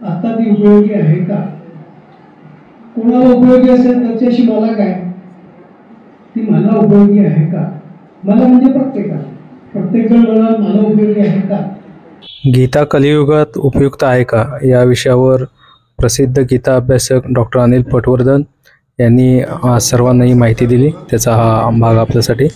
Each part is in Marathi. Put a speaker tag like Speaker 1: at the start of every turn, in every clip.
Speaker 1: आता ती उपयोगी आहे का? कोणाला उपयोगी असेल त्याच्याशी मला काय, ती मला उपयोगी आहे का? मला म्हणजे प्रत्येक जण मला उपयोगी आहे का?
Speaker 2: गीता कलियुगात उपयुक्त आहे का या विषयावर प्रसिद्ध गीता अभ्यासक डॉक्टर अनिल पटवर्धन यांनी सर्वांना ही माहिती दिली. त्याचा हा भाग आपल्यासाठी.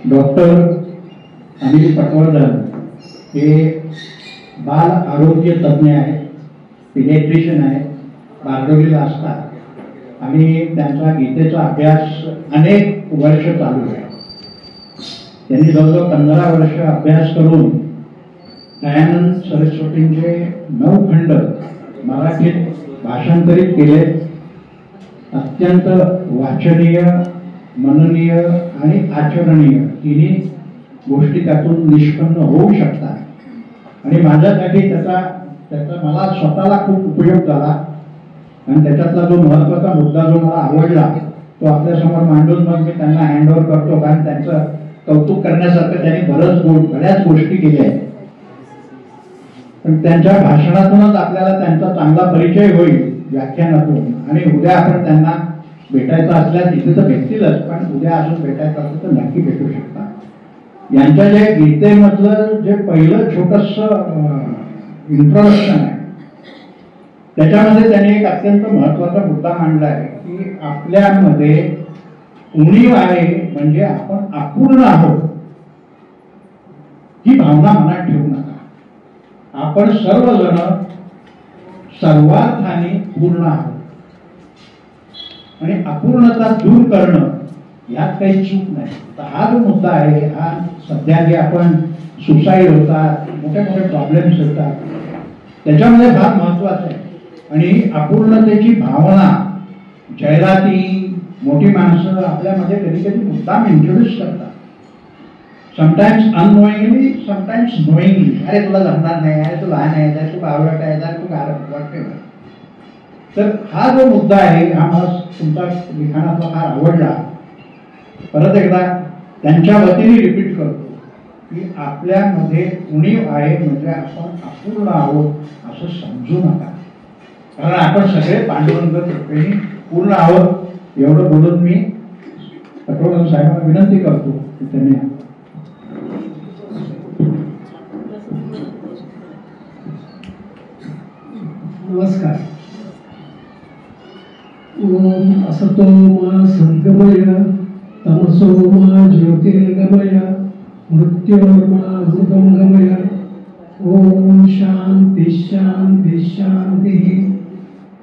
Speaker 3: डॉक्टर अनिल पटवर्धन हे बाल आरोग्य तज्ज्ञ आहेत, पिडियाट्रिशियन आहेत, बारडोलीला असतात आणि त्यांचा गीतेचा अभ्यास अनेक वर्ष चालू आहे. त्यांनी जवळजवळ 15 वर्ष अभ्यास करून दयानंद सरस्वतींचे 9 खंड मराठीत भाषांतरित केले. अत्यंत वाचनीय, मननीय आणि आचरणीय तिन्ही गोष्टी त्यातून निष्पन्न होऊ शकतात आणि माझ्यासाठी त्याचा मला स्वतःला खूप उपयोग झाला. आणि त्याच्यातला जो महत्त्वाचा मुद्दा जो मला आवडला तो आपल्यासमोर मांडून मग मी त्यांना हँडओव्हर करतो, कारण त्यांचं कौतुक करण्यासारखं त्यांनी बऱ्याच गोष्टी केल्या आहेत. पण त्यांच्या भाषणातूनच आपल्याला त्यांचा चांगला परिचय होईल व्याख्यानातून. आणि उद्या आपण त्यांना भेटायचं असल्यास इथे तर भेटतीलच, पण उद्या अजून भेटायचं असेल तर नक्की भेटू शकता. यांच्या जे गीतेमधलं जे पहिलं छोटस इंट्रोडक्शन आहे त्याच्यामध्ये त्यांनी एक अत्यंत महत्वाचा मुद्दा मांडला आहे की आपल्यामध्ये उणीव आहे म्हणजे आपण अपूर्ण आहोत ही भावना मनात ठेवू नका. आपण सर्वजण सर्वार्थाने पूर्ण आहोत आणि अपूर्णता दूर करणं यात काही चूक नाही. तर हा जो मुद्दा आहे हा सध्या जे आपण सुसाईड होतात, मोठे मोठे प्रॉब्लेम्स होतात त्याच्यामध्ये फार महत्वाचं आहे. आणि अपूर्णतेची भावना जाहिराती मोठी माणसं आपल्यामध्ये कधी कधी मुद्दाम इंट्रोड्यूस करतात. Sometimes unknowingly, sometimes knowingly. अरे तुला जमणार नाही, अरे तू लहान आहे, तू बावळट आहे, तू वाटते. तर हा जो मुद्दा आहे हा मला तुमचा लिखाणातला फार आवडला. परत एकदा त्यांच्या वतीने रिपीट करतो की आपल्यामध्ये उणीव आहे म्हणजे आपण अपूर्ण आहोत असं समजू नका. कारण आपण सगळे पांडुरंग कृपेने पूर्ण आहोत. एवढं बोलून मी पटवर्धन साहेबांना विनंती करतो की त्यांनी
Speaker 1: नमस्कार. ओम असतो मा सद्गमय तमसो मा ज्योतिर्गमय मृत्योर्मा अमृतंगमय. ओम शांती शांती शांती.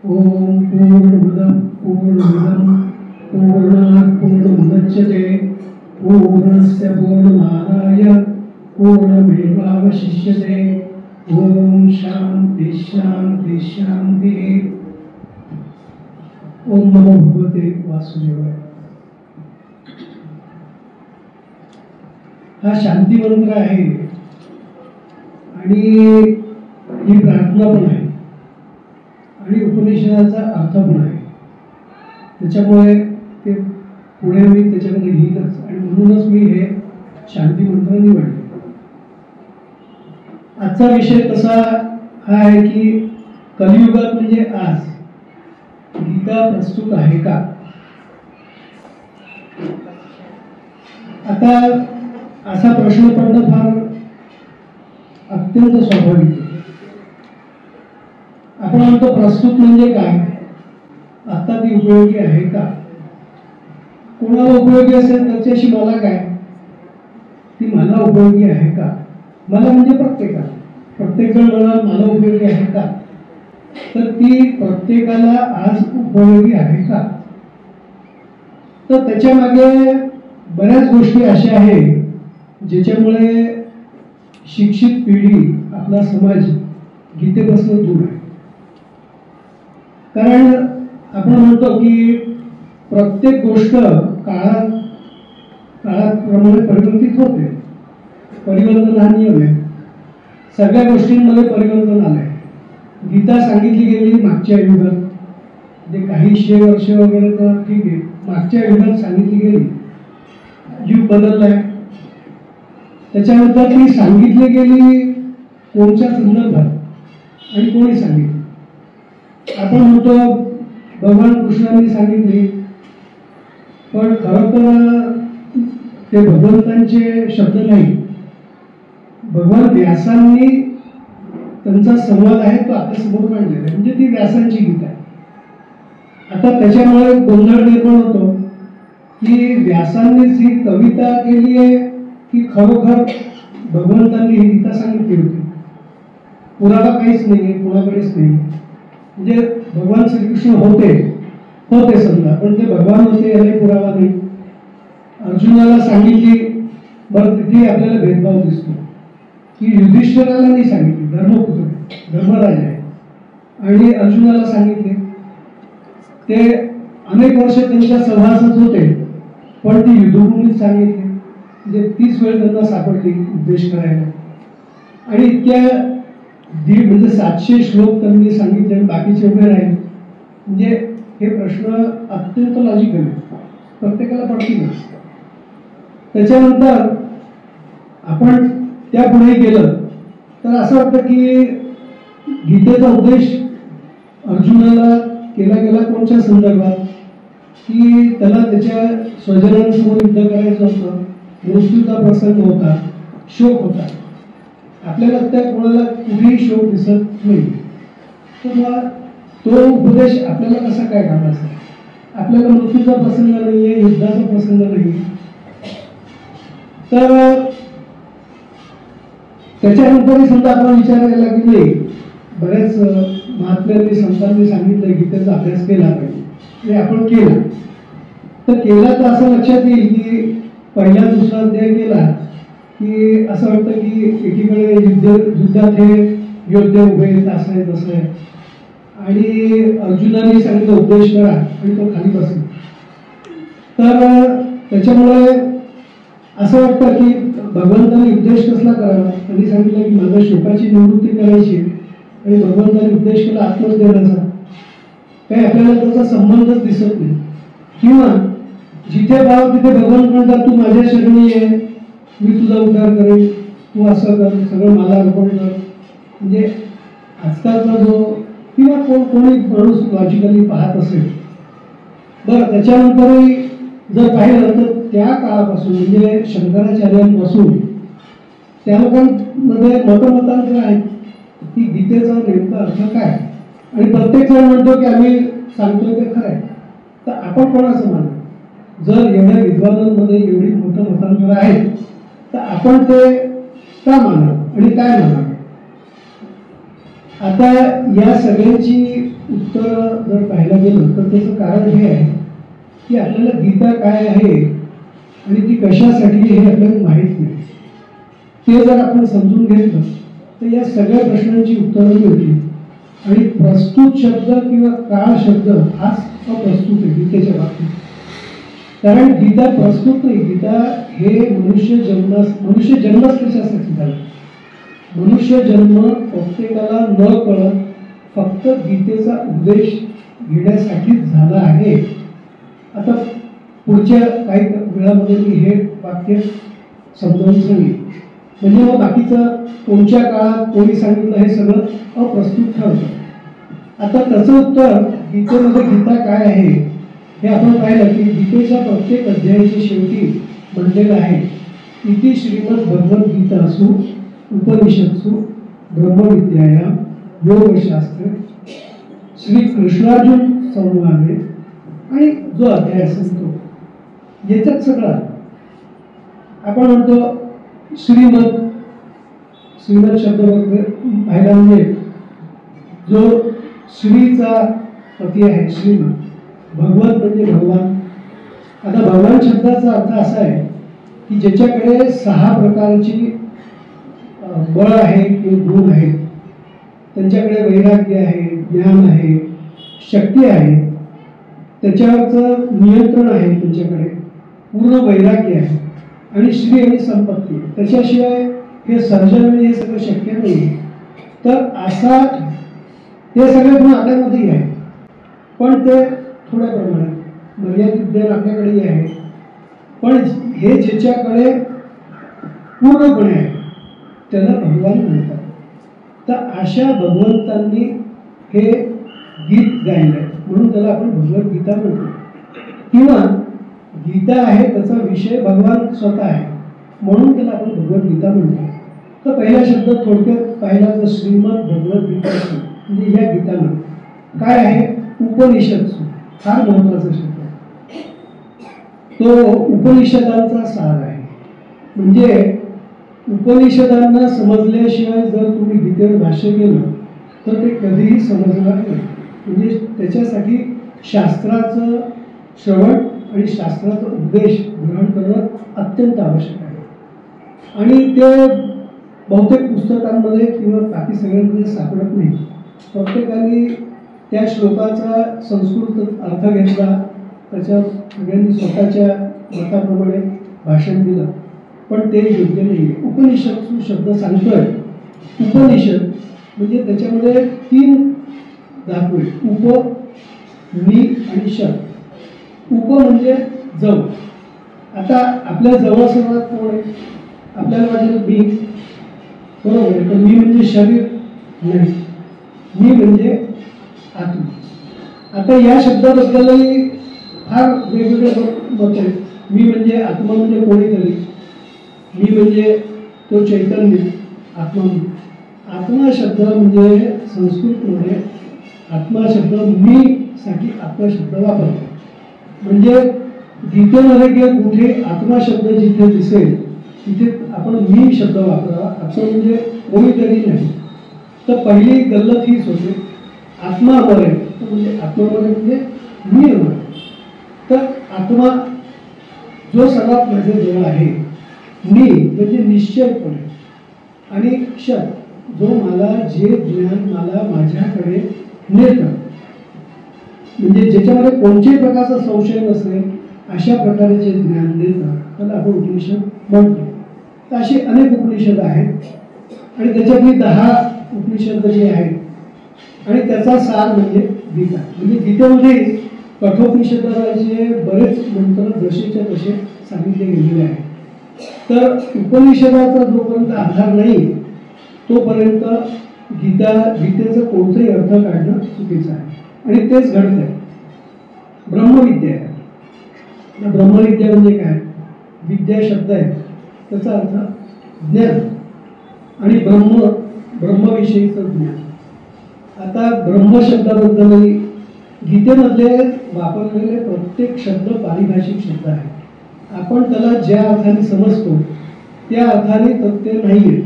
Speaker 1: ओम पूर्णमदः पूर्णमिदं पूर्णात् पूर्णमुदच्यते पूर्णस्य पूर्णमादाय पूर्णमेवावशिष्यते. ओम शांती शांती शांती. ओम नमो भगवते वासुदेवाय. हा शांती मंत्र आहे आणि ही प्रार्थना पण आहे आणि उपनिषदाचा अर्थ पण आहे. त्याच्यामुळे ते पुढे मी त्याच्यामध्ये लिहिलंच आणि म्हणूनच मी हे शांती मंत्र निवडले. आजचा विषय तसा हा आहे की कलियुगात म्हणजे आज गीता प्रस्तुत आहे का? आता असा प्रश्न पडणं फार अत्यंत स्वाभाविक आहे. आपण म्हणतो प्रस्तुत म्हणजे काय? आता ती उपयोगी आहे का? कोणाला उपयोगी असेल त्याच्याशी मला काय, ती मला उपयोगी आहे का? मला म्हणजे प्रत्येक जण मला उपयोगी आहे का? तर ती प्रत्येकाला आज उपयोगी आहे का? तर त्याच्या मागे बऱ्याच गोष्टी अशा आहेत ज्याच्यामुळे शिक्षित पिढी, आपला समाज गीतेपासून दूर आहे. कारण आपण म्हणतो की प्रत्येक गोष्ट काळाप्रमाणे परिवर्तित होते. परिवर्तन हा नियम आहे. सगळ्या गोष्टींमध्ये परिवर्तन आलंय. गीता सांगितली गेली मागच्या युगात, म्हणजे काही 100 वर्ष वगैरे तर ठीक आहे, मागच्या युगात सांगितली गेली. युग बदललाय. त्याच्यानंतर ती सांगितली गेली कोणत्या संदर्भात आणि कोणी सांगितली. आपण म्हणतो भगवान कृष्णांनी सांगितली, पण खरं तर ते भगवंतांचे शब्द नाही. भगवान व्यासांनी त्यांचा संवाद आहे तो आपल्या समोर मांडलेला आहे, म्हणजे ती व्यासांची गीता आहे. आता त्याच्यामुळे गोंधळ निर्माण होतो की व्यासांनीच ही कविता केली आहे की खरोखर भगवंतांनी ही गीता सांगितली होती. पुरावा काहीच नाही, कोणाकडेच नाही. म्हणजे भगवान श्रीकृष्ण होते समजा, पण ते भगवान होते याला पुरावा नाही. अर्जुनाला सांगितली, बरं तिथे आपल्याला भेदभाव दिसतो की युधिष्ठिराला नाही सांगितली, धर्मराज आहे, आणि अर्जुनाला सांगितले. ते अनेक वर्ष त्यांच्या सहवासात होते, पण ती युद्धभूमीत सांगितली. म्हणजे 30 वेळ त्यांना सापडली उपदेश करायला, आणि इतक्या म्हणजे 700 श्लोक त्यांनी सांगितले, बाकीचे उभे राहिले. म्हणजे हे प्रश्न अत्यंत लॉजिकल आहे, प्रत्येकाला पडतील. त्याच्यानंतर आपण त्या पुढे गेलं तर असं वाटतं की गीतेचा उपदेश अर्जुनाला केला गेला कोणत्या संदर्भात, की त्याला त्याच्या स्वजनांसमोर युद्ध करायचं होतं, मृत्यूचा प्रसंग होता, शोक होता. आपल्याला त्या कोणाला कुठेही शोक दिसत नाही. तर तो उपदेश आपल्याला कसा काय कामाचा? आपल्याला मृत्यूचा प्रसंग नाहीये, युद्धाचा प्रसंग नाही. तर त्याच्यानंतरही समजा आपण विचार केला की नाही, बऱ्याच महात्म्यांनी संतांनी सांगितलं गीतेचा अभ्यास केला पाहिजे, हे आपण केला. तर केला तर असं लक्षात येईल की पहिला दुसरा अध्याय केला की असं वाटतं की एकीकडे युद्धात हे योद्धे उभे आहेत, असं आहे तसं आहे, आणि अर्जुनाने सांगितलं उपदेश करा, आणि तो खाली बसला. तर त्याच्यामुळे असं वाटतं की भगवंताने उपदेश कसला करावा. त्यांनी सांगितलं की माझ्या शोकाची निवृत्ती करायची, आणि भगवंताने उपदेश केला आत्मज्ञानाचा. काही आपल्याला त्याचा संबंधच दिसत नाही. किंवा जिथे पाहावं तिथे भगवंत म्हणतात तू माझ्या शरणी आहे, मी तुझा उद्धार करेन, तू असं कर, सगळं मला अर्पण कर. म्हणजे आजकालचा जो किंवा कोणी माणूस लॉजिकली पाहत असेल. बरं, त्याच्यानंतरही जर पाहिलं तर त्या काळापासून म्हणजे शंकराचार्यांपासून त्या लोकांमध्ये मतमतांतर आहेत की गीतेचा नेमका अर्थ काय. आणि प्रत्येक जण म्हणतो की आम्ही सांगतोय ते खरं आहे. तर आपण कोणाचं मानणार? जर एवढ्या विद्वानांमध्ये एवढी मोठं मतांतर आहेत तर आपण ते का मानणार आणि काय मानणार? आता या सगळ्यांची उत्तरं जर पाहायला गेलं तर त्याचं कारण हे आहे की आपल्याला गीता काय आहे आणि ती कशासाठी हे आपल्याला माहीत नाही. ते जर आपण समजून घेतलं तर या सगळ्या प्रश्नांची उत्तरं मिळतील. आणि प्रस्तुत शब्द किंवा काळ शब्द हाच अप्रस्तुत आहे गीतेच्या बाबतीत. कारण गीता प्रस्तुत नाही. गीता हे मनुष्य जन्मच कशासाठी झाला? मनुष्य जन्म प्रत्येकाला न कळत फक्त गीतेचा उपदेश घेण्यासाठीच झाला आहे. आता पुढच्या काही वेळामध्ये मी हे वाक्य समजावून सांगेन. म्हणजे मग बाकीचं कोणत्या काळात कोणी सांगितलं हे सगळं अप्रस्तुत ठरतं. आता त्याचं उत्तर गीतेमध्ये गीता काय आहे हे आपण पाहिलं की गीतेच्या प्रत्येक अध्यायाच्या शेवटी म्हटलेलं आहे इति श्रीमद भगवद्गीतासु उपनिषत्सु ब्रह्मविद्यायां योगशास्त्रे श्री कृष्णार्जुन संवादे. आणि जो अध्याय असेल तो याच्यात सगळं आपण म्हणतो श्रीमद शब्द पाहिला म्हणजे जो श्रीचा पती आहे श्रीमद. भगवत म्हणजे भगवान. आता भगवान शब्दाचा अर्थ असा आहे की ज्याच्याकडे 6 प्रकारची बळ आहे किंवा गुण आहेत. त्यांच्याकडे वैराग्य आहे, ज्ञान आहे, शक्ती आहे. त्याच्यावरचं नियंत्रण आहे तुमच्याकडे, पूर्ण वैराग्य आहे आणि श्री आणि संपत्ती आहे, त्याच्याशिवाय हे सर्जन आणि हे सगळं शक्य नाही. तर असा ते सगळे गुण आपल्यामध्येही आहे, पण ते थोड्या प्रमाणात मर्यादित ज्ञान आपल्याकडेही आहे. पण हे ज्याच्याकडे पूर्णपणे आहे त्याला भगवान म्हणतात. तर अशा भगवंतांनी हे गीत गायलंय म्हणून त्याला आपण भगवद्गीता म्हणतो. किंवा गीता आहे त्याचा विषय भगवान स्वतः आहे म्हणून त्याला आपण भगवद्गीता म्हणतो. तर पहिला शब्द थोडक्यात पाहिला तर श्रीमद भगवद्गीता म्हणजे या गीतानं काय आहे, उपनिषद फार महत्वाचा शब्द आहे. तो उपनिषदांचा सार आहे. म्हणजे उपनिषदांना समजल्याशिवाय जर तुम्ही गीतेवर भाष्य केलं तर ते कधीही समजणार नाही. म्हणजे त्याच्यासाठी शास्त्राचं श्रवण आणि शास्त्राचा उपदेश ग्रहण करणं अत्यंत आवश्यक आहे. आणि ते बहुतेक पुस्तकांमध्ये किंवा बाकी सगळ्यांमध्ये सापडत नाही. प्रत्येकाने त्या श्लोकाचा संस्कृत अर्थ घेतला, त्याच्यात सगळ्यांनी स्वतःच्या मताप्रमाणे भाषण दिलं, पण ते योग्य नाही. उपनिषद शब्द सांगतोय, उपनिषद म्हणजे त्याच्यामध्ये 3 धातू आहेत, उप, नि आणि शद. उप म्हणजे जव. आता आपल्या जवळ सर्वात कोण आहे, आपल्याला वाटेल मी, बरोबर आहे, पण मी म्हणजे शरीर नाही, मी म्हणजे आत्मा. आता या शब्दाबद्दलही फार वेगवेगळे मत आहेत. मी म्हणजे आत्मा म्हणजे कोणीतरी, मी म्हणजे तो चैतन्य, आत्मा. आत्मा शब्द म्हणजे संस्कृतमध्ये आत्मा शब्द मी साठी आत्मा शब्द वापरतो. म्हणजे गीतेमध्ये किंवा कुठे आत्मा शब्द जिथे दिसेल तिथे आपण मी शब्द वापरावा. आत्मा म्हणजे कोणीतरी नाही. तर पहिली गल्लत हीच होते, आत्मा अमर आहे म्हणजे आत्मा अमर म्हणजे मी अमर. तर आत्मा जो सर्वात माझ्या जवळ आहे, मी म्हणजे निश्चयपणे, आणि शब्द जो मला जे ज्ञान मला माझ्याकडे नेतं, म्हणजे ज्याच्यामध्ये कोणत्याही प्रकारचा संशय नसेल अशा प्रकारे जे ज्ञान देतं त्याला आपण उपनिषद म्हणतो. तर अशी अनेक उपनिषद आहेत आणि त्याच्यातली 10 उपनिषद जे आहेत आणि त्याचा सार म्हणजे गीता. म्हणजे गीतेमध्ये कठोपनिषदाचे बरेच मंत्र जसेच्या तसे सांगितले गेलेले आहेत. तर उपनिषदाचा जोपर्यंत आधार नाही तोपर्यंत गीतेचं कोणताही अर्थ काढणं चुकीचं आहे. आणि तेच घडतंय. ब्रह्मविद्या आहे. ब्रह्मविद्या म्हणजे काय, विद्या शब्द आहे त्याचा अर्थ ज्ञान आणि ब्रह्मविषयीचं ज्ञान. आता ब्रह्म शब्दाबद्दलही गीतेमध्ये वापरलेले प्रत्येक शब्द पारिभाषिक शब्द आहे. आपण त्याला ज्या अर्थाने समजतो त्या अर्थाने तथ्य नाही आहे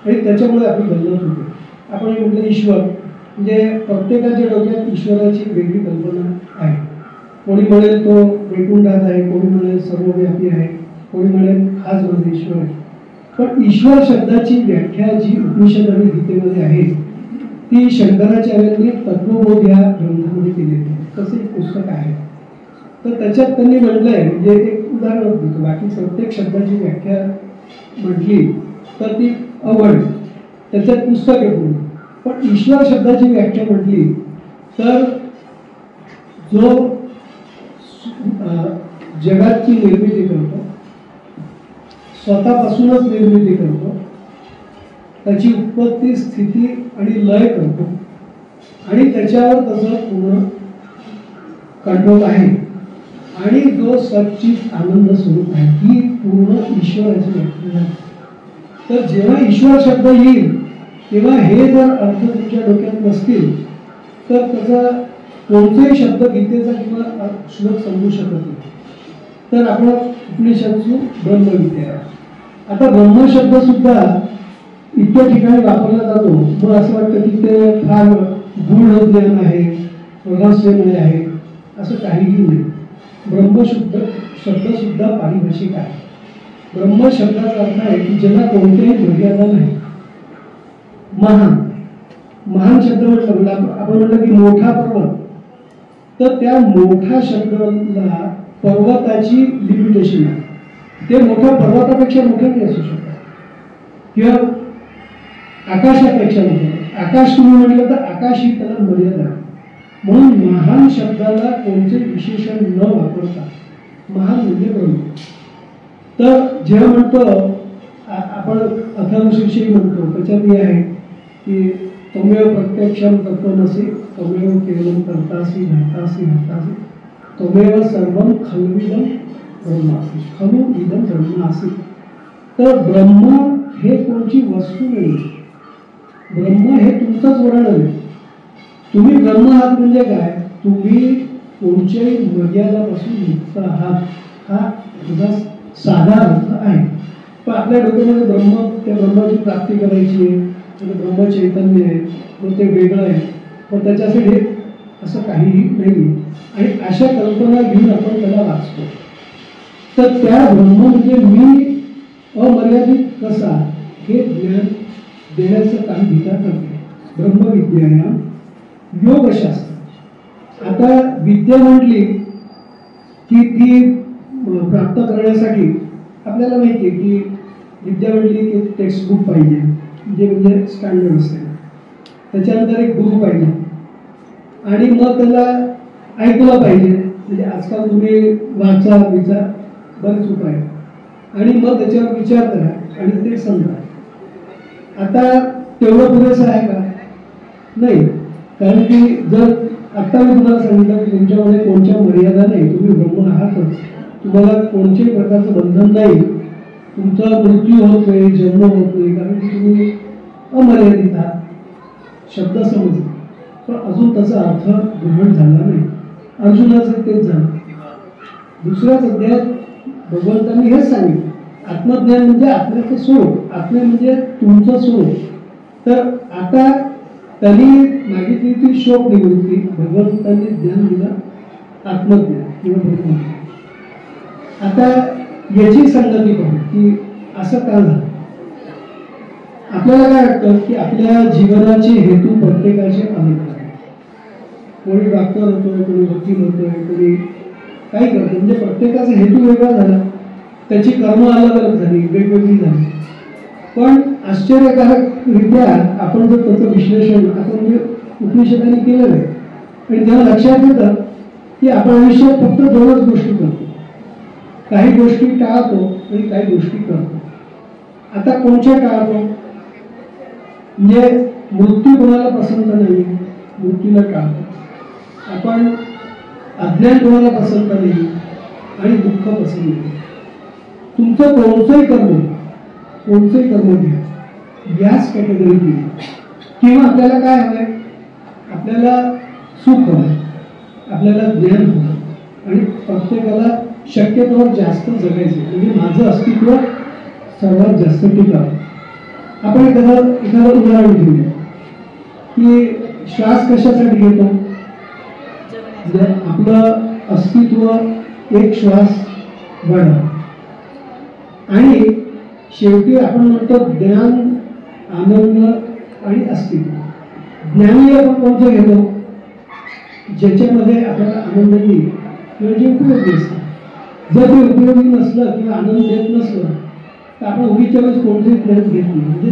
Speaker 1: आणि त्याच्यामुळे आपली गल्लत होते. आपण म्हटलं ईश्वर म्हणजे प्रत्येकाच्या डोक्यात ईश्वराची वेगळी कल्पना आहे. कोणी म्हणेल तो वैकुंठात आहे, कोणी म्हणेल सर्वव्यापी आहे, कोणी म्हणेल हाच माझा ईश्वर आहे. पण ईश्वर शब्दाची व्याख्या जी उपनिषद आणि गीतेमध्ये आहे ती शंकराचार्यांनी तत्वबोध या ग्रंथामध्ये केलेली आहे. तसे एक पुस्तक आहे. तर त्याच्यात त्यांनी म्हटलंय, म्हणजे एक उदाहरण देतो, बाकी प्रत्येक शब्दाची व्याख्या म्हटली तर ती अवघड, त्याच्यात पुस्तक आहे पूर्ण. पण ईश्वर शब्दाची व्याख्या म्हटली तर जो जगाची निर्मिती करतो, स्वतःपासूनच निर्मिती करतो, त्याची उत्पत्ती स्थिती आणि लय करतो आणि त्याच्यावर त्याचा पूर्ण कंट्रोल आहे आणि जो सच्चित आनंद स्वरूप आहे, ही पूर्ण ईश्वराची व्याख्या. तर जेव्हा ईश्वर शब्द येईल तेव्हा हे जर अर्थ तुमच्या डोक्यात नसतील तर त्याचा कोणताही शब्द गीतेचा किंवा श्लोक समजू शकत नाही. तर आपण उपनिषदची ब्रह्मविद्या आहे. आता ब्रह्मशब्द सुद्धा इतक्या ठिकाणी वापरला जातो, मग असं वाटतं की ते फार गूढ ज्ञान आहे, रहस्यमय आहे, असं काहीही नाही. ब्रह्मशब्द सुद्धा पारिभाषिक आहे. ब्रह्म शब्दाचा अर्थ आहे की ज्याला कोणत्याही मर्यादा नाही. महान शब्द म्हटलं आपण म्हटलं की मोठा पर्वत, तर त्या मोठा शब्दाला पर्वताची लिमिटेशन आहे. ते मोठ्या पर्वतापेक्षा मोठं नाही असू शकत किंवा आकाशापेक्षा मोठं. आकाश तुम्ही म्हटलं तर आकाश ही त्याला मर्यादा आहे. म्हणून महान शब्दाला कोणते विशेषण न वापरता महान म्हणजे ब्रह्म. तर जेव्हा म्हणतो आपण अथर्वशीर्षी म्हणतो त्याच्यात हे आहे की त्वमेव प्रत्यक्षम तत्त्वमसि त्वमेव केवलम कर्तासि भर्तासि हर्तासि त्वमेव सर्वं खलविदं ब्रह्मासि खलु इदं ब्रह्मासि. तर ब्रह्म हे कोणची वस्तू नाही. ब्रह्म हे तुमचंच वर्णन आहे. तुम्ही ब्रह्म आहात म्हणजे काय? तुम्ही कोणत्याही मर्यादापासून मुक्त आहात. हा तुझा साधा अर्थ आहे. पण आपल्या डोक्यामध्ये ब्रह्म, त्या ब्रह्माची प्राप्ती करायची आहे, ब्रह्म चैतन्य आहे, मग ते वेगळं आहे, पण त्याच्यासाठी असं काहीही नाही. आणि अशा कल्पना घेऊन आपण त्याला वाचतो. तर त्या ब्रह्म म्हणजे मी अमर्यादित कसा हे ज्ञान देण्याचं काम गीता करते. ब्रह्मविद्या योगशास्त्र. आता विद्या म्हटली की ती प्राप्त करण्यासाठी आपल्याला माहिती आहे की विद्या म्हटली की टेक्स्टबुक पाहिजे, जे म्हणजे स्टँडर्ड असेल. त्याच्यानंतर एक गुरु पाहिजे आणि मग त्याला ऐकलं पाहिजे. म्हणजे आजकाल तुम्ही वाचा विचार बरेच उपाय आणि मग त्याच्यावर विचार करा आणि ते समजा. आता तेवढं पुरेसं आहे का? नाही. कारण की जर आत्ता मी तुम्हाला सांगितलं की तुमच्यामध्ये कोणत्या मर्यादा नाही, तुम्ही ब्रह्म आहातच, तुम्हाला कोणत्याही प्रकारचं बंधन नाही, तुमचा मृत्यू होत नाही, जन्म होत नाही, कारण की तुम्ही अमर्यादित आहात. शब्द समजले पण अजून त्याचा अर्थ ग्रहण झाला नाही. अर्जुनाचं तेच झालं. दुसऱ्याच अध्यायात भगवंतांनी हेच सांगितलं, आत्मज्ञान म्हणजे आत्म्याचं स्वरूप, आत्मा म्हणजे तुमचं स्वरूप. तर आता त्यांनी मागितली ती शोक निवृत्ती, भगवंतांनी ज्ञान दिलं आत्मज्ञान किंवा ब्रह्मज्ञान. आता याची संगती पाहू की असं का झालं. आपल्याला काय वाटतं की आपल्या जीवनाचे हेतू प्रत्येकाचे अनेक आहेत. कोणी डॉक्टर होतोय, कोणी वकील होतोय, कोणी काही करतो. म्हणजे प्रत्येकाचा हेतू वेगळा झाला, त्याची कर्म अलग अलग झाली, वेगवेगळी झाली. पण आश्चर्यकारकरित्या आपण जर त्याचं विश्लेषण आपण म्हणजे उपनिषदांनी केलेलं आहे आणि तेव्हा लक्षात येतं की आपण आयुष्यात फक्त दोनच गोष्टी करतो. काही गोष्टी टाळतो आणि काही गोष्टी करतो. आता कोणत्या टाळतो? म्हणजे मृत्यू कोणाला पसंत नाही, मृत्यूला टाळतो. आपण अज्ञान कोणाला पसंत नाही आणि दुःख पसंत नाही. तुमचं कोणतंही कर्म घ्या, याच कॅटेगरीत घ्या. किंवा आपल्याला काय हवंय? आपल्याला सुख हवंय, आपल्याला ज्ञान हवं आणि प्रत्येकाला शक्यतोवर जास्त जगायचं, म्हणजे माझं अस्तित्व सर्वात जास्त टिकावं. आपण एखादं उदाहरण घेऊया की श्वास कशासाठी घेतो? जर आपलं अस्तित्व एक श्वास वाढावं आणि शेवटी आपण म्हणतो ज्ञान, आनंद आणि अस्तित्व. ज्ञानी आपण कोणतं घेतो? ज्याच्यामध्ये आपल्याला आनंद येईल किंवा जे उपयोगी असतं. जर ते उपयोगी नसलं किंवा आनंद देत नसलं तर आपण उगीच्या वेळेस कोणतंही ज्ञान घेत नाही. म्हणजे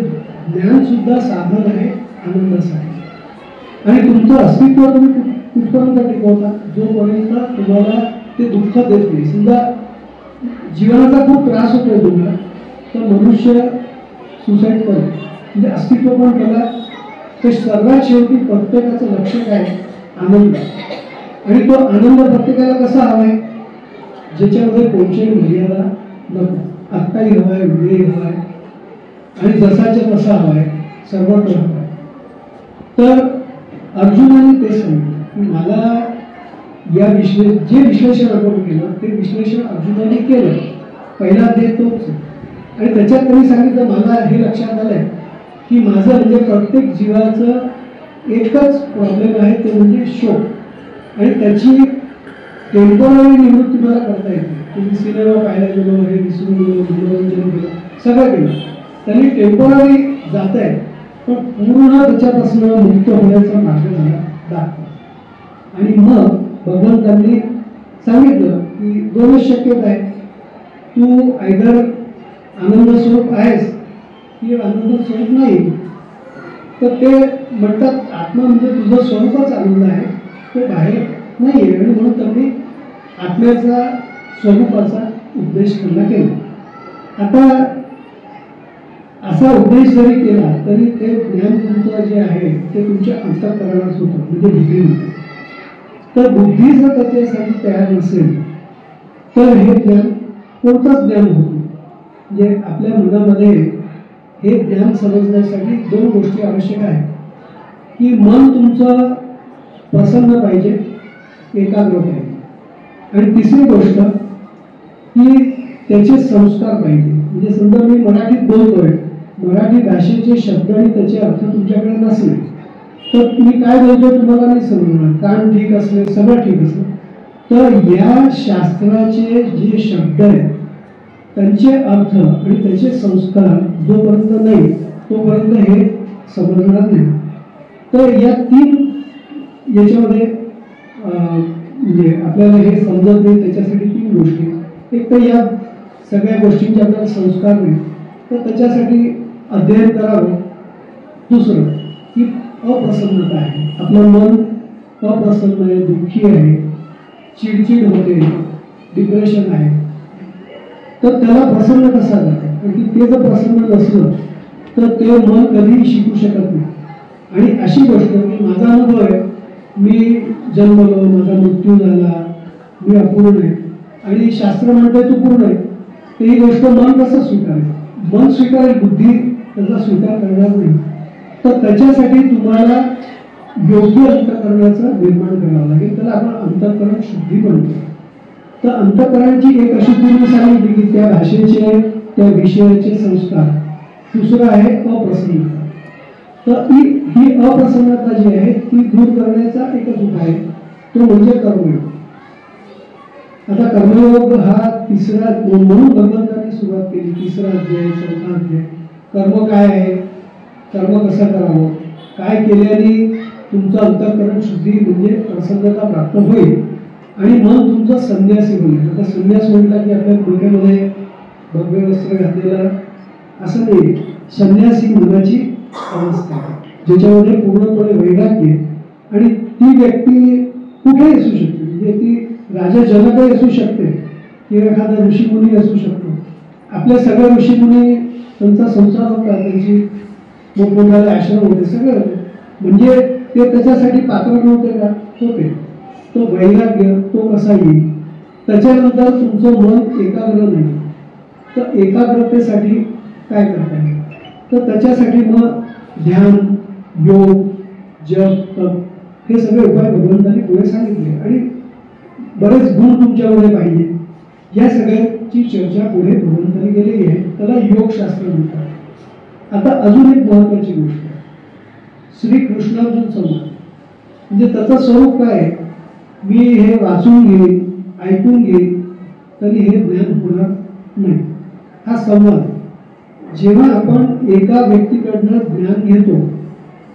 Speaker 1: ज्ञान सुद्धा साधन आहे आनंदासाठी. आणि तुमचं अस्तित्व तुम्ही कुठपर्यंत टिकवता? जोपर्यंत तुम्हाला ते दुःख देत नाही. समजा जीवनाचा खूप त्रास होतोय तुम्हाला, तर मनुष्य सुसाईड करतो, म्हणजे अस्तित्व पण केला. तर सर्वात शेवटी प्रत्येकाचं लक्ष काय? आनंद. आणि तो आनंद प्रत्येकाला कसा हवाय? ज्याच्यामध्ये कोणत्याही मर्यादा नको. आत्ताही हवाय, वेळ हवाय आणि जसाच्या तसा हवाय, सर्वत्र हवाय. तर अर्जुनाने ते सांगितलं की मला या जे विश्लेषण आपण केलं ते विश्लेषण अर्जुनाने केलं. पहिला अध्याय तोच आणि त्याच्यात त्यांनी सांगितलं मला हे लक्षात आलंय की माझं म्हणजे प्रत्येक जीवाचं एकच प्रॉब्लेम आहे, ते म्हणजे शोक. आणि त्याची टेम्पररी निवृत्ती मला करता येते. तुम्ही सिनेमा पाहायला गेलो, हे विसरून गेलो, मनोरंजन केलं, सगळं केलं, त्यांनी टेम्पररी जात आहे पण पूर्ण त्याच्यापासून मुक्त होण्याचा मार्ग मला दाखवा. आणि मग भगवंतांनी सांगितलं की दोनच शक्यता आहे, तू आयदर आनंद स्वरूप आहेस की आनंद स्वरूप नाही. तर ते म्हणतात आत्मा म्हणजे तुझं स्वरूपच आनंद आहे, तो बाहेर नाही आहे. आणि म्हणून त्यांनी आत्म्याचा स्वरूपाचा उपदेश त्यांना केला. आता असा उपदेश जरी केला तरी ते ज्ञान तुमचं जे आहे ते तुमच्या अंतःकरणात होतं, म्हणजे बुद्धीमध्ये. तर बुद्धी जर त्याच्यासाठी तयार नसेल तर हे ज्ञान कोणतंच ज्ञान होतं. म्हणजे आपल्या मनामध्ये हे ज्ञान समजण्यासाठी दोन गोष्टी आवश्यक आहेत, की मन तुमचं प्रसन्न पाहिजे, एकाग्र पाहिजे, आणि तिसरी गोष्ट की त्याचे संस्कार पाहिजे. म्हणजे समजा मी मराठीत बोलतोय, मराठी भाषेचे शब्द आणि त्याचे अर्थ तुमच्याकडे नसले तर तुम्ही काय बोलतोय तुम्हाला नाही समजणार. कान ठीक असले, सगळं ठीक असलं, तर या शास्त्राचे जे शब्द आहेत त्यांचे अर्थ आणि त्याचे संस्कार जोपर्यंत नाही तोपर्यंत हे समजणार नाही. तर या तीन याच्यामध्ये म्हणजे आपल्याला हे समजत नाही, त्याच्यासाठी तीन गोष्टी. एक तर या सगळ्या गोष्टींचे आपल्याला संस्कार नाही, तर त्याच्यासाठी अध्ययन करावं. दुसरं की अप्रसन्नता आहे, आपलं मन अप्रसन्न आहे, दुःखी आहे, चिडचिड होते, डिप्रेशन आहे, तर त्याला प्रसन्न कसा जातं. कारण की ते जर प्रसन्न नसलं तर ते मन कधीही शिकू शकत नाही. आणि अशी गोष्ट की माझा अनुभव आहे, मी जन्मलो, माझा मृत्यू झाला, मी अपूर्ण आहे, आणि शास्त्र म्हणतंय तू पूर्ण आहे, तर ही गोष्ट मन कसं स्वीकारेल. मन स्वीकारेल, बुद्धी त्याचा स्वीकार करणार नाही. तर त्याच्यासाठी तुम्हाला योग्य अंतःकरणाचं निर्माण करावं लागेल. त्याला आपण अंतःकरण शुद्धी म्हणतो. तर अंतःकरणाची एक अशुद्धी मी सांगितली की त्या भाषेचे, त्या विषयाचे संस्कार. दुसरं आहे अप्रसन्नता. तर ही अप्रसन्नता जी आहे ती दूर करण्याचा एकच उपाय आहे, तो म्हणजे कर्मयोग. आता कर्मयोग हा तिसरा, म्हणून भगवंतांनी सुरुवात केली, तिसरा अध्याय, चौथा अध्याय. कर्म काय आहे, कर्म कसं करावं, काय केल्याने तुमचं अंतःकरण शुद्धी म्हणजे प्रसन्नता प्राप्त होईल आणि मन तुमचं संन्यासी होईल. आता संन्यास म्हटला की आपल्या डोक्यामध्ये भव्य वस्त्र घातलेलं असं नाही. संन्यासी मनाची अवस्था ज्याच्यामध्ये पूर्णपणे वैराग्य, आणि ती व्यक्ती कुठेही असू शकते. म्हणजे ती राजा जनकही असू शकते किंवा एखादा ऋषीमुनी असू शकतो. आपल्या सगळ्या ऋषीमुनी त्यांचा संसार होता, त्यांची मोठमोठाले आश्रम होते, सगळं होते. म्हणजे ते त्याच्यासाठी पात्र नव्हते का, होते. तो वैराग्य तो कसा येईल. त्याच्यानंतर तुमचं मन एकाग्र नाही, तर एकाग्रतेसाठी काय करता येईल, तर त्याच्यासाठी मग ध्यान, योग, जप, तप हे सगळे उपाय भगवंतांनी पुढे सांगितले. आणि बरेच गुण तुमच्यामध्ये पाहिजे, या सगळ्यांची चर्चा पुढे भगवंतांनी केलेली आहे. त्याला योगशास्त्र म्हणतात. आता अजून एक महत्वाची गोष्ट आहे, श्रीकृष्णार्जुन संवाद. म्हणजे त्याचं स्वरूप काय आहे, मी हे वाचून घेईन, ऐकून घेईन तरी हे ज्ञान होणार नाही. हा संवाद, जेव्हा आपण एका व्यक्तीकडनं ज्ञान घेतो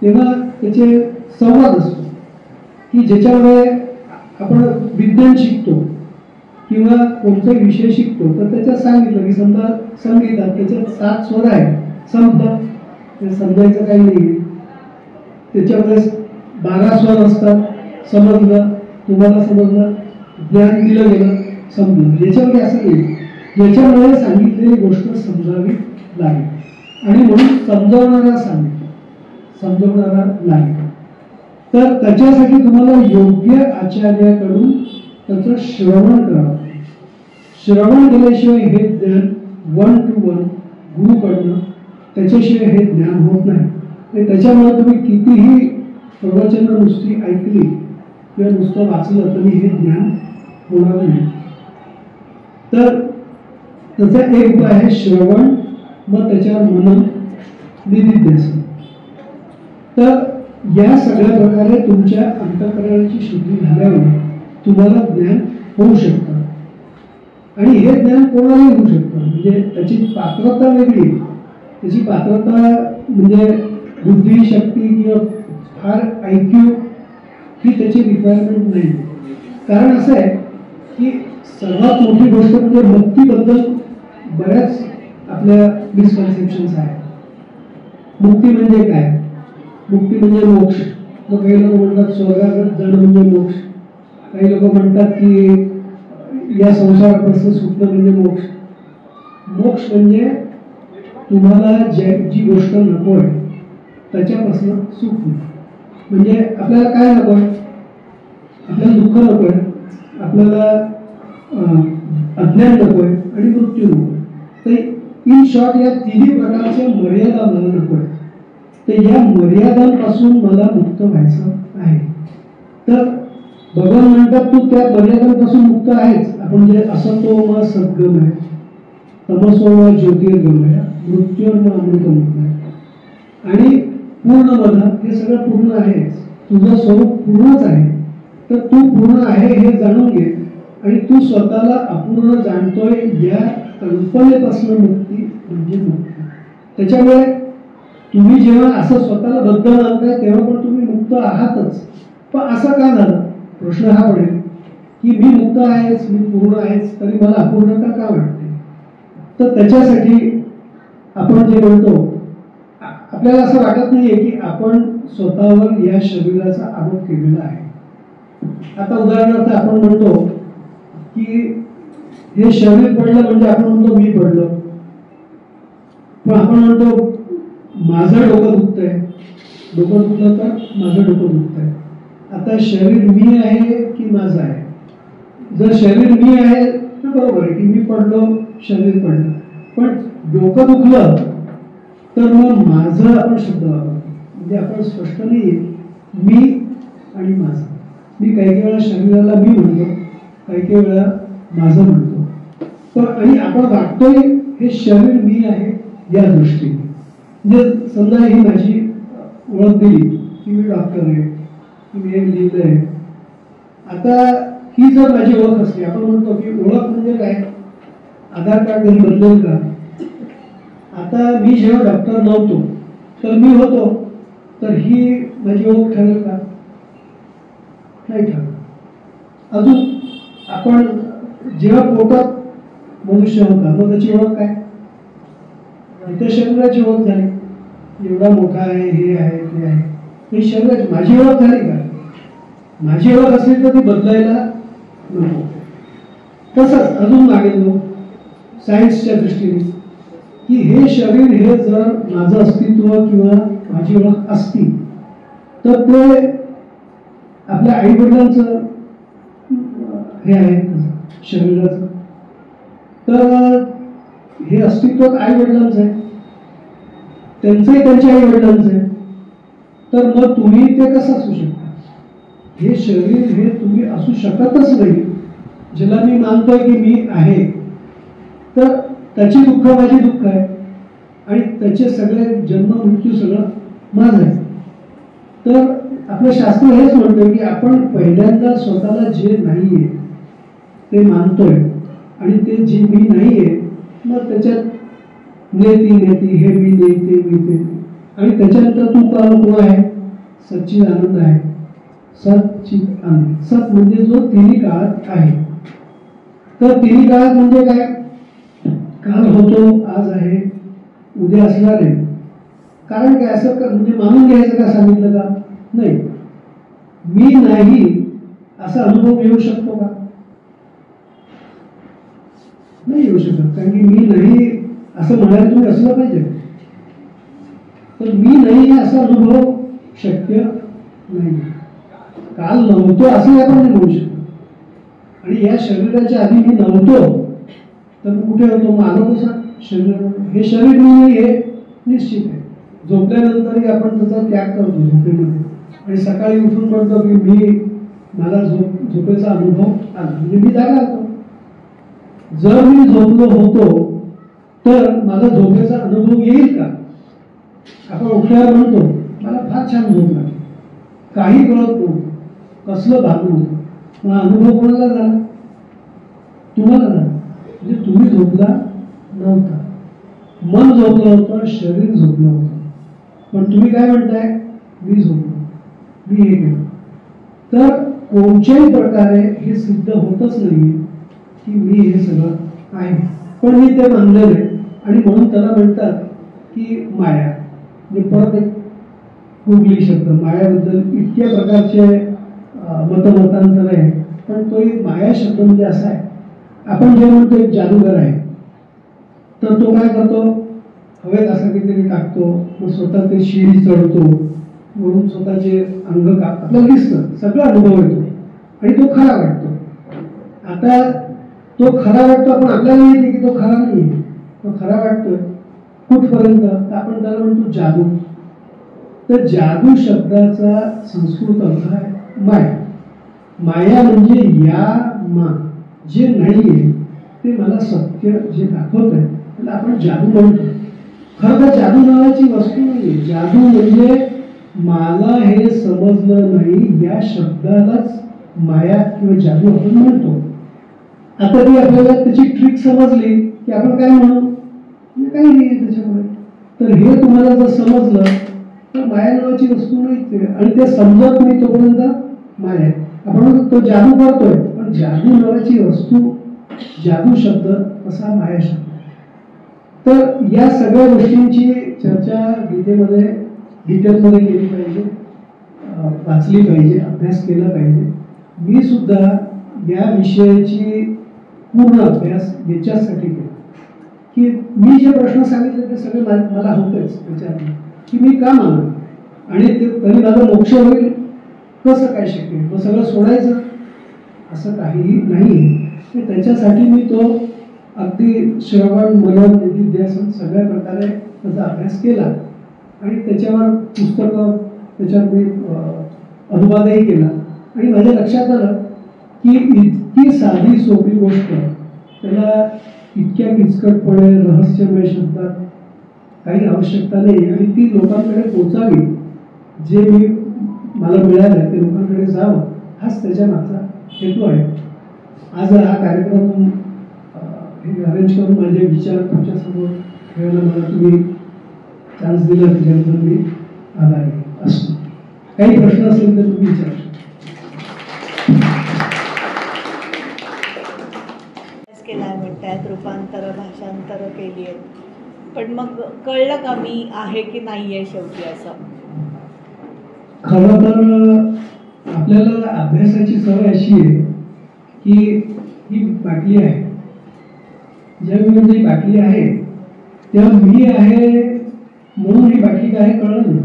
Speaker 1: तेव्हा त्याचे संवाद असतो की ज्याच्यामुळे आपण विज्ञान शिकतो किंवा कोणताही विषय शिकतो. तर त्याच्यात सांगितलं की समजा संगीतात त्याच्यात 7 स्वर आहे, समजा समजायचं काही नाही. त्याच्यामध्ये 12 स्वर असतात, समजलं, तुम्हाला समजलं, ज्ञान दिलं गेलं, समजलं. याच्यामध्ये असं नाही, याच्यामुळे सांगितलेली गोष्ट समजावी लागेल आणि म्हणून समजवणारा सांगितलं, समजवणारा नाही. तर त्याच्यासाठी तुम्हाला योग्य आचार्याकडून त्याचं श्रवण करावं. श्रवण केल्याशिवाय हे ज्ञान 1 to 1 गुरुकडनं त्याच्याशिवाय हे ज्ञान होत नाही. त्याच्यामुळे तुम्ही कितीही प्रवचनं नुसती ऐकली किंवा नुसतं वाचलं तरी हे ज्ञान होणार नाही. तर त्याचा एक उपाय आहे श्रवण, मग त्याच्यावर मनन, निधिध्यासन. तर या सगळ्या प्रकारे तुमच्या अंतःकरणाची शुद्धी झाल्यावर तुम्हाला ज्ञान होऊ शकतं. आणि हे ज्ञान कोणालाही होऊ शकतं. म्हणजे त्याची पात्रता वेगळी. त्याची पात्रता म्हणजे बुद्धी, शक्ती किंवा फार IQ ही त्याची रिक्वायरमेंट नाही. कारण असं आहे की सर्वात मोठी गोष्ट म्हणजे मुक्तीबद्दल बऱ्याच आपल्या मिसकन्सेप्शन्स आहेत. मुक्ती म्हणजे काय? मुक्ती म्हणजे मोक्ष. मग काही लोक म्हणतात स्वर्गात जाणं म्हणजे मोक्ष. काही लोक म्हणतात की या संसारापासून सुटणं म्हणजे मोक्ष. मोक्ष म्हणजे तुम्हाला जी गोष्ट नको आहे त्याच्यापासून सुटणं. म्हणजे आपल्याला काय नको आहे? आपल्याला दुःख नको आहे, आपल्याला अज्ञान नको आहे आणि मृत्यू नको आहे. तर इन शॉर्ट या तिन्ही प्रकारच्या मर्यादा मला नको आहे. तर या मर्यादांपासून मला मुक्त व्हायचं आहे. तर भगवान म्हणतात तू त्या मर्यादांपासून मुक्त आहेच. आपण जे असतो सद्गम आहे, तमसो ज्योतिर्गम आहे, मृत्यूर्म अमृतम आहे आणि पूर्ण मध हे सगळं पूर्ण आहेच. तुझं स्वरूप पूर्णच आहे. तर तू पूर्ण आहे हे जाणून घे आणि तू स्वतःला अपूर्ण जाणतोय या कल्पनेपासून मुक्ती म्हणजे मुक्ती. त्याच्यामुळे तुम्ही जेव्हा असं स्वतःला बद्ध मानताय तेव्हा पण तुम्ही मुक्त आहातच. पण असं का झालं? प्रश्न हा पडेल की मी मुक्त आहेच, मी पूर्ण आहेच, तरी मला अपूर्णता का वाटते? तर त्याच्यासाठी आपण जे म्हणतो, आपल्याला असं वाटत नाहीये की आपण स्वतःवर या शरीराचा आरोप केलेला आहे. आता उदाहरणार्थ आपण म्हणतो की हे शरीर पडलं म्हणजे आपण म्हणतो मी पडलो. पण आपण म्हणतो माझं डोकं दुखतंय. डोकं दुखलं तर माझं डोकं दुखतंय. आता शरीर मी आहे की माझं आहे? जर शरीर मी आहे तर बरोबर आहे की मी पडलो, शरीर पडलं. पण डोकं दुखलं तर मग माझं आपण शब्द वापरतो. म्हणजे आपण स्पष्ट नाही मी आणि माझं. मी काही वेळा शरीराला मी म्हणतो, काही वेळा माझं म्हणतो. पण आणि आपण वागतोय हे शरीर मी आहे या दृष्टीने. म्हणजे समजा ही माझी ओळख दिली की मी डॉक्टर आहे, की मी एक लिहिलं आहे. आता ही जर माझी ओळख असली, आपण म्हणतो की ओळख म्हणजे काय? आधार कार्ड घरी बदलेल का? आता मी जेव्हा डॉक्टर नव्हतो तर मी होतो, तर ही माझी ओळख ठरेल का? नाही ठरत. अजून आपण जेव्हा पोटात मनुष्य होता मग त्याची ओळख काय? इतर शरीराची ओळख झाली. एवढा मोठा आहे, हे आहे, ते आहे. ही शरीराची माझी ओळख झाली का? माझी ओळख असली तर ती बदलायला नको. तसंच अजून मागे गेलो सायन्सच्या दृष्टीने की हे शरीर हे जर माझं अस्तित्व किंवा माझी ओळख असती तर ते आपल्या आई वडिलांचं हे आहे शरीराचं. तर हे अस्तित्व आई वडिलांचं आहे, त्यांचंही त्यांच्या आई वडिलांचं आहे. तर मग तुम्ही ते कसं असू शकता? हे शरीर हे तुम्ही असू शकतच नाही. ज्याला मी मानतोय की मी आहे तर त्याची दुःख माझी दुःख आहे आणि त्याचे सगळे जन्म मृत्यू सगळं माझं आहे. तर आपलं शास्त्र हेच म्हणतोय की आपण पहिल्यांदा स्वतःला जे नाहीये ते मानतोय आणि ते जे मी नाहीये मग त्याच्यात नेती हे मी नाही, ते मी ते. आणि त्याच्यानंतर तू कोण आहे? सच्चिद आनंद आहे. सच्चिद आनंद. सत म्हणजे जो तिन्ही काळात आहे. तर तिन्ही काळात म्हणजे काय? काल होतो, आज आहे, उद्या असणार आहे. कारण काय असं म्हणजे मानून घ्यायचं का सांगितलं का? नाही. मी नाही असा अनुभव येऊ शकतो का? नाही येऊ शकत. कारण की मी नाही असं म्हणायला तुम्ही असलं पाहिजे. तर मी नाही असा अनुभव शक्य नाही. काल नव्हतो असं आपण नाही म्हणू शकत. आणि या शरीराच्या आधी मी नव्हतो तर कुठे होतो? मग आलो कसा? शरीर. हे शरीर मी हे निश्चित आहे. झोपल्यानंतरही आपण त्याचा त्याग करतो झोपेमध्ये आणि सकाळी उठून म्हणतो की मला झोपेचा अनुभव आला म्हणजे मी जागा होतो. जर मी झोपलो होतो तर मला झोपेचा अनुभव येईल का? आपण उठल्यावर म्हणतो मला फार छान झोप लागली, काही कळत नव्हतं, कसलं भागू होतं. मग अनुभव कोणाला झाला? तुम्हाला झाला. म्हणजे तुम्ही झोपला नव्हता, मन झोपलं होतं, शरीर झोपलं होतं. पण तुम्ही काय म्हणताय? मी झोपलो, मी हे केलं. तर कोणत्याही प्रकारे हे सिद्ध होतच नाही की मी हे सगळं आहे, पण मी ते मानलेलं आहे. आणि म्हणून त्याला म्हणतात की माया. म्हणजे परत एक गुगली शब्द मायाबद्दल इतक्या प्रकारचे मतमतांतर आहे, पण तो एक माया शब्द म्हणजे असा आहे. आपण जे म्हणतो एक जादूगर आहे, तर तो काय करतो, हवेत असं काहीतरी टाकतो, मग स्वतः ते शिडी चढतो, म्हणून स्वतःचे अंग काप आपल्याला दिसतं, सगळा अनुभव येतो आणि तो खरा वाटतो. आता तो खरा वाटतो, आपण आपल्याला माहिती की तो खरा नाही, तो खरा वाटतोय कुठपर्यंत, तर आपण त्याला म्हणतो जादू. तर जादू शब्दाचा संस्कृत अर्थ आहे माया. माया म्हणजे या मा जे नाहीये ते मला सत्य जे दाखवत आहे त्याला आपण जादू म्हणतो. खरं तर जादू नावाची वस्तू नाही. जादू म्हणजे मला हे समजलं नाही या शब्दालाच माया किंवा जादू आपण म्हणतो. आता ती आपल्याला त्याची ट्रिक समजली की आपण काय म्हणू, काही नाही आहे त्याच्यामुळे. तर हे तुम्हाला जर समजलं तर माया नावाची वस्तू नाही, आणि ते समजत नाही तोपर्यंत माया आहे. आपण तो जादू करतोय, पण जादू नावाची वस्तू, जादू शब्द असा माया शब्द. तर या सगळ्या गोष्टींची चर्चा गीतेमध्ये डिटेलमध्ये केली पाहिजे, वाचली पाहिजे, अभ्यास केला पाहिजे. मी सुद्धा या विषयाची पूर्ण अभ्यास याच्यासाठी केला की मी जे प्रश्न सांगितले ते सगळे मला होतेच त्याच्यात की मी का मानू आणि ते तरी माझा मोक्ष होईल कसं काय शक्य, मग सगळं सोडायचं असं काहीही नाही. त्याच्यासाठी मी तो अगदी श्रवण मनन निधिध्यासन सगळ्या प्रकारे त्याचा अभ्यास केला आणि त्याच्यावर पुस्तकं, त्याच्यात मी अनुवादही केला. आणि माझ्या लक्षात आलं की इतकी साधी सोपी गोष्ट त्याला इतक्या किचकटपणे रहस्यमय शब्दात काही आवश्यकता नाही, आणि ती लोकांकडे पोचावी, जे मी मला मिळालं ते लोकांकडे जावं, हाच त्याच्या मागचा हेतू आहे. आज हा कार्यक्रम अरेंज करून माझे विचार तुमच्यासमोर ठेवायला मला तुम्ही चान्स दिला त्याच्याबद्दल मी आभारी असतो. काही प्रश्न असेल तर तुम्ही विचारू शकता.
Speaker 4: केलाय म्हणतात, रूपांतर भाषांतर केली आहेत, पण मग कळलं का मी आहे की नाही आहे शेवटी असं?
Speaker 1: खरं तर आपल्याला अभ्यासाची सवय अशी आहे की ही बाटली आहे, ज्यावेळी म्हणजे ही बाटली आहे तेव्हा मी आहे म्हणून ही बाटली काय कळलं नाही.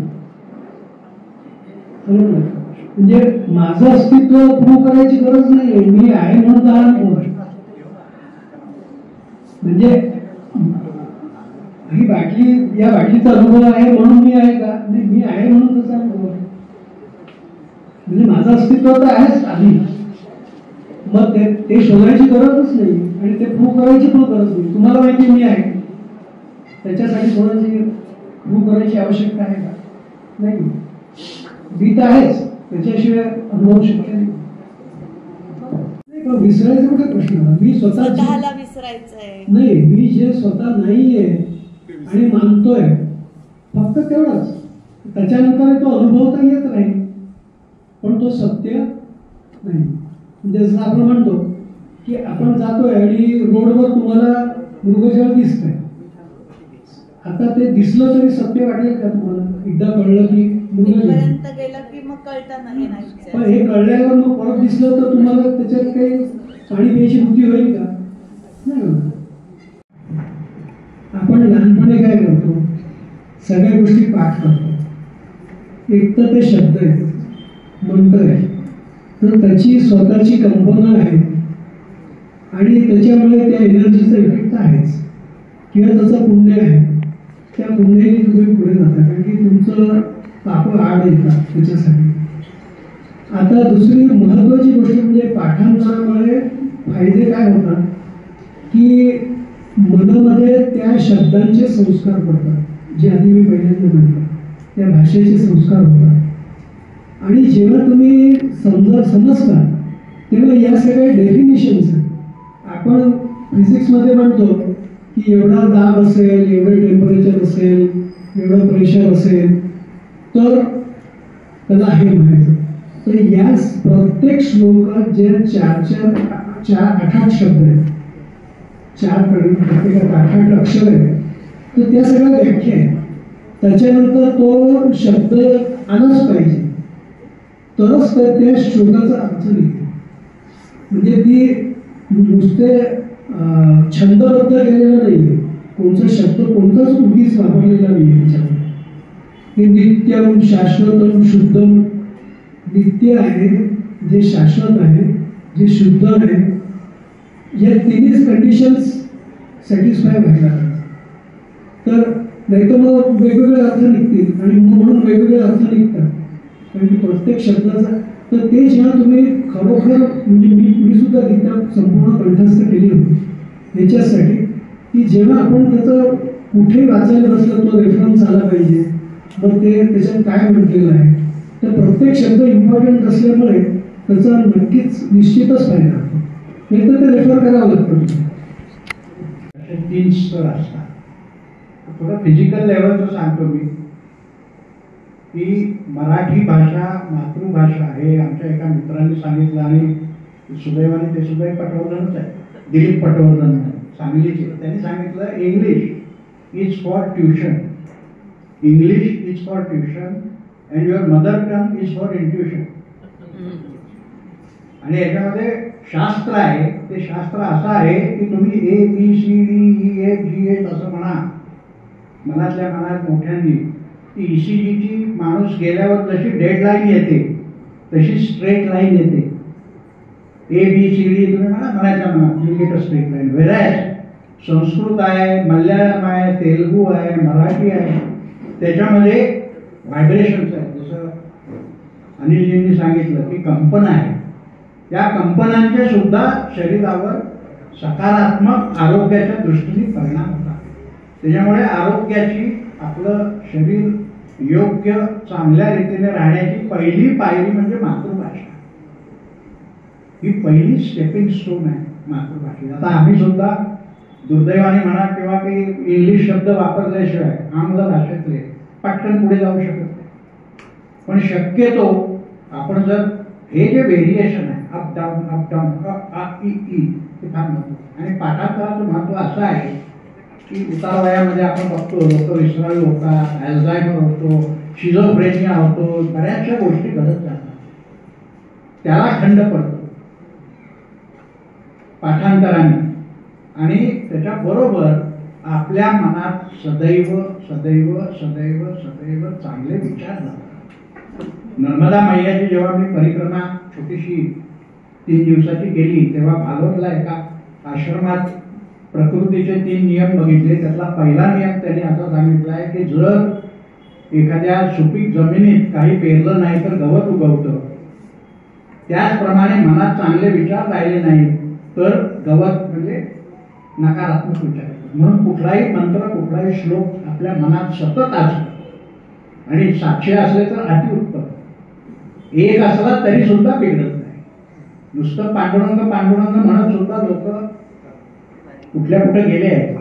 Speaker 1: म्हणजे माझं अस्तित्व प्रूव्ह करायची गरज नाही, मी आहे म्हणून तर म्हणजे ही बाटली, या बाटलीचा अनुभव आहे म्हणून मी आहे का? नाही, मी आहे म्हणून तसा अनुभव आहे. म्हणजे माझं अस्तित्व तर आहेच आधी, मग ते शोधायची गरजच नाही आणि ते प्रूव्ह करायची पण गरज नाही. तुम्हाला माहिती मी आहे, त्याच्यासाठी कोणाची प्रूव्ह करायची आवश्यकता आहे का? नाही, मी तर आहेच, त्याच्याशिवाय अनुभव शक्य नाही. विसरायचा कुठे प्रश्न, मी
Speaker 4: स्वतःला विसरायचंय
Speaker 1: नाही, मी जे स्वतः नाहीये आणि मानतोय फक्त तेवढंच, त्याच्यानंतर तो अनुभव तर येत नाही, पण तो सत्य नाही. म्हणजे जसं आपण म्हणतो की आपण जातोय आणि रोडवर तुम्हाला मृगजळ दिसतंय, आता ते दिसलं तरी सत्य वाटेल का तुम्हाला? एकदा कळलं की मृगजळ
Speaker 4: गेलं की मग कळतं नाही,
Speaker 1: पण हे कळल्यावर मग परत दिसलं तर तुम्हाला त्याच्यात काही पाणी प्यायची बुद्धी होईल का? नाही. आपण लहानपणी काय करतो, सगळ्या गोष्टी पाठ करतो. एक तर ते शब्द आहेत, मंत्र आहे, तर त्याची स्वतःची कल्पना आहे आणि त्याच्यामुळे त्या एनर्जीचा इफेक्ट आहेच, किंवा त्याचं पुण्य आहे. त्या पुण्याने तुम्ही पुढे जाता, कारण की तुमचं पाप आड येतात त्याच्यासाठी. आता दुसरी महत्वाची गोष्ट म्हणजे पाठांतरामुळे फायदे काय होतात की मनामध्ये त्या शब्दांचे संस्कार पडतात, जे आधी मी पहिल्यांदा म्हटलं, त्या भाषेचे संस्कार होतात. आणि जेव्हा तुम्ही समजता तेव्हा या सगळ्या डेफिनेशन्स आपण फिजिक्समध्ये म्हणतो की एवढा दाब असेल, एवढं टेम्परेचर असेल, एवढं प्रेशर असेल तर त्याला आहे म्हणायचं. तर या प्रत्येक श्लोकात जे 8 शब्द आहेत, 4 प्रत्येकात 8 अक्षर आहेत, तर त्या सगळ्या व्याख्या आहेत. त्याच्यानंतर तो शब्द आलाच पाहिजे, तरच त्या श्लोकाचा अर्थ निघतो. म्हणजे ती नुसते छंदबद्ध केलेला नाहीये, कोणता शब्द कोणताच उगीच वापरलेला नाहीये त्याच्यामध्ये. हे नित्यम शाश्वतम शुद्धम, नित्य आहे, जे शाश्वत आहे, जे शुद्ध आहे, या तिन्हीच कंडिशन्स सॅटिस्फाय व्हायला लागतात. तर नाही तर मग वेगवेगळे अर्थ निघतील आणि म्हणून वेगवेगळे अर्थ निघतात. कारण की प्रत्येक शब्दाचा, तर ते जेव्हा तुम्ही खरोखर, म्हणजे मी सुद्धा गीता संपूर्ण कंठस्थ केली होती याच्यासाठी की जेव्हा आपण त्याचं कुठे वाचायला बसलं तो रेफरन्स आला पाहिजे, मग ते त्याच्यात काय म्हटलेलं आहे. तर प्रत्येक शब्द इम्पॉर्टंट असल्यामुळे त्याचा नक्कीच निश्चितच फायदा होतो. नाही तर ते रेफर करावं लागतं.
Speaker 3: 3 स्तर असतात. थोडं फिजिकल लेवलचं सांगतो मी की मराठी भाषा मातृभाषा हे आमच्या एका मित्रांनी सांगितलं आणि सुदैवाने ते सुद्धा एक पटवर्धनच आहे, दिलीप पटवर्धन सांगलीचे. त्यांनी सांगितलं English is for tuition, English is for tuition and your mother tongue is for intuition. आणि याच्यामध्ये शास्त्र आहे, ते शास्त्र असं आहे की तुम्ही ABCDEFGH असं म्हणा मनातल्या मनात मोठ्यांनी. ती ECGची माणूस गेल्यावर जशी डेडलाईन येते तशी स्ट्रेट लाईन येते. ABCD तुम्ही म्हणा मनाच्या मनात, you get a straight line. व्हेराज संस्कृत आहे, मल्याळम आहे, तेलुगू आहे, मराठी आहे, त्याच्यामध्ये व्हायब्रेशन्स आहेत. जसं अनिलजींनी सांगितलं की कंपन आहे, या कंपनांचे सुद्धा शरीरावर सकारात्मक आरोग्याच्या दृष्टीने परिणाम होतात. त्याच्यामुळे आरोग्याची, आपलं शरीर योग्य चांगल्या रीतीने राहण्याची पहिली पायरी म्हणजे मातृभाषा. ही पहिली स्टेपिंग स्टोन आहे मातृभाषा. आता आम्ही सुद्धा दुर्दैवाने म्हणा किंवा काही इंग्लिश शब्द वापरल्याशिवाय आंग्ल भाषेतले पटकन पुढे जाऊ शकत नाही. पण शक्यतो आपण जर हे जे व्हेरिएशन आहे, अप डाऊन अ इ ते फार महत्त्व. आणि पाठांतराचं महत्त्व असं आहे की उतार वयामध्ये आपण बघतो लोक विसराळी होतात, अल्झायमर होतो, शिझोफ्रेनिया होतो, बऱ्याचशा गोष्टी घडत जातात. त्याला खंड पडतो पाठांतराने. आणि त्याच्याबरोबर आपल्या मनात सदैव सदैव सदैव सदैव चांगले विचार जातात. नर्मदा मैयाची जेव्हा मी परिक्रमा छोटीशी 3 दिवसाची केली तेव्हा भागवतला एका आश्रमात प्रकृतीचे 3 नियम बघितले. त्यातला पहिला नियम त्यांनी असा सांगितला आहे की जर एखाद्या सुपीक जमिनीत काही पेरलं नाही तर गवत उगवतं, त्याचप्रमाणे मनात चांगले विचार राहिले नाही तर गवत म्हणजे नकारात्मक विचार. म्हणून कुठलाही मंत्र, कुठलाही श्लोक आपल्या मनात सतत असतो आणि साक्षी असले तर अतिउत्तम. एक असला तरी सुद्धा बिघडत नाही. नुसतं पांडुरंग पांडुरंग म्हणत सुद्धा लोक कुठल्या कुठे गेले आहेत.